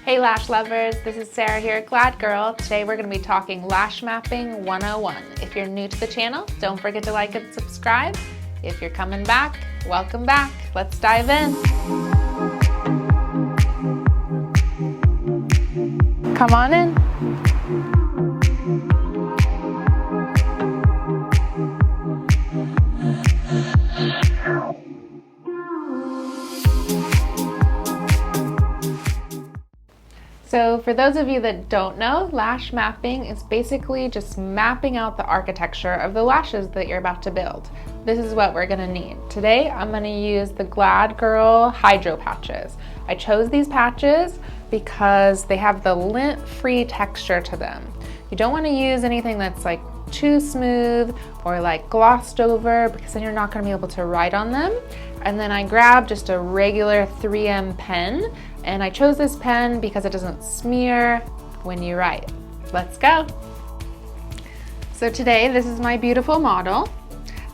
Hey lash lovers, this is Sarah here at GladGirl. Today we're going to be talking Lash Mapping 101. If you're new to the channel, don't forget to like and subscribe. If you're coming back, welcome back. Let's dive in. Come on in. So for those of you that don't know, lash mapping is basically just mapping out the architecture of the lashes that you're about to build. This is what we're gonna need. Today, I'm gonna use the GladGirl Hydro Patches. I chose these patches because they have the lint-free texture to them. You don't wanna use anything that's like too smooth or like glossed over, because then you're not gonna be able to write on them. And then I grabbed just a regular 3M pen, and I chose this pen because it doesn't smear when you write. Let's go. So today, this is my beautiful model.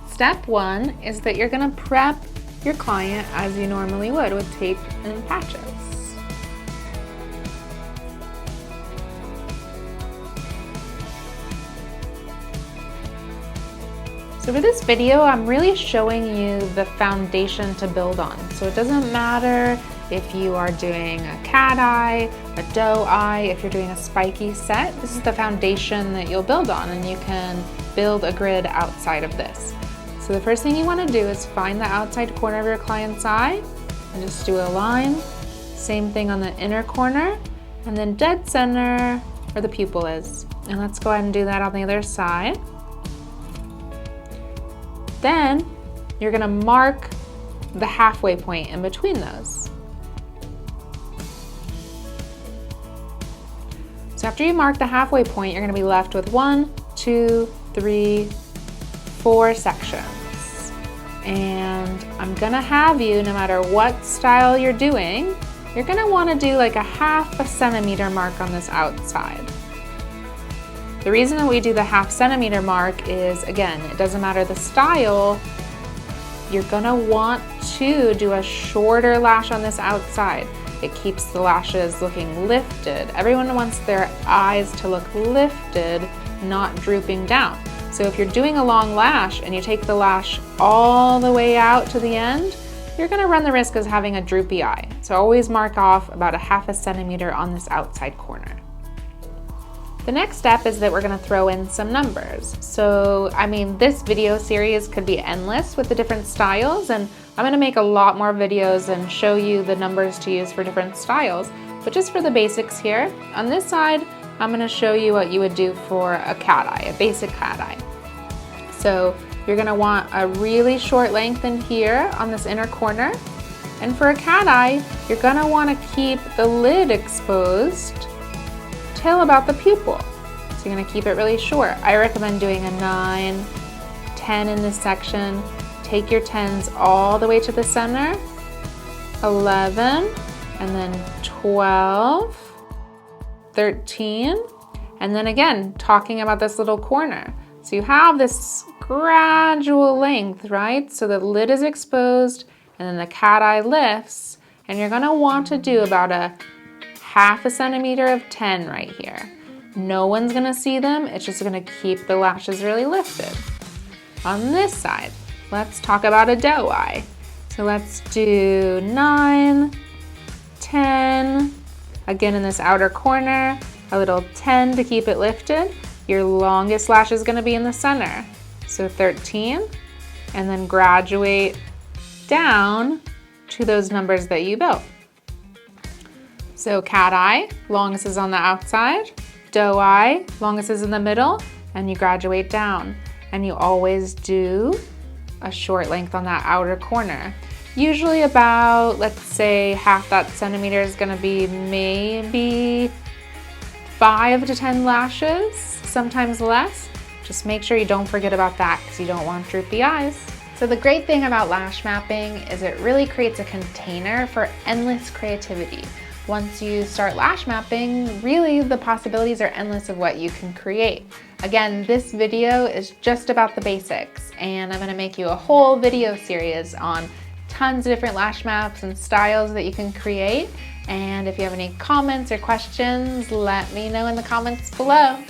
Step one is that you're gonna prep your client as you normally would with tape and patches. So for this video, I'm really showing you the foundation to build on. So it doesn't matter if you are doing a cat eye, a doe eye, if you're doing a spiky set, this is the foundation that you'll build on, and you can build a grid outside of this. So the first thing you want to do is find the outside corner of your client's eye and just do a line. Same thing on the inner corner, and then dead center where the pupil is. And let's go ahead and do that on the other side. Then you're gonna mark the halfway point in between those. So after you mark the halfway point, you're gonna be left with 1, 2, 3, 4 sections. And I'm gonna have you, no matter what style you're doing, you're gonna wanna do like a 1/2 centimeter mark on this outside. The reason that we do the 1/2 centimeter mark is, again, it doesn't matter the style, you're gonna want to do a shorter lash on this outside. It keeps the lashes looking lifted. Everyone wants their eyes to look lifted, not drooping down. So if you're doing a long lash and you take the lash all the way out to the end, you're gonna run the risk of having a droopy eye. So always mark off about a 1/2 centimeter on this outside corner. The next step is that we're gonna throw in some numbers. So, I mean, this video series could be endless with the different styles, and I'm gonna make a lot more videos and show you the numbers to use for different styles. But just for the basics here, on this side, I'm gonna show you what you would do for a cat eye, a basic cat eye. So you're gonna want a really short length in here on this inner corner. And for a cat eye, you're gonna wanna keep the lid exposed till about the pupil. So you're gonna keep it really short. I recommend doing a 9, 10 in this section. Take your 10s all the way to the center, 11, and then 12, 13, and then again, talking about this little corner. So you have this gradual length, right? So the lid is exposed, and then the cat eye lifts, and you're gonna want to do about a 1/2 centimeter of 10 right here. No one's gonna see them, it's just gonna keep the lashes really lifted. On this side, let's talk about a doe eye. So let's do 9, 10, again in this outer corner, a little 10 to keep it lifted. Your longest lash is gonna be in the center. So 13, and then graduate down to those numbers that you built. So cat eye, longest is on the outside, doe eye, longest is in the middle, and you graduate down. And you always do a short length on that outer corner. Usually about, let's say 1/2 that centimeter is gonna be maybe 5 to 10 lashes, sometimes less. Just make sure you don't forget about that because you don't want droopy eyes. So the great thing about lash mapping is it really creates a container for endless creativity. Once you start lash mapping, really the possibilities are endless of what you can create. Again, this video is just about the basics, and I'm gonna make you a whole video series on tons of different lash maps and styles that you can create. And And if you have any comments or questions, let me know in the comments below.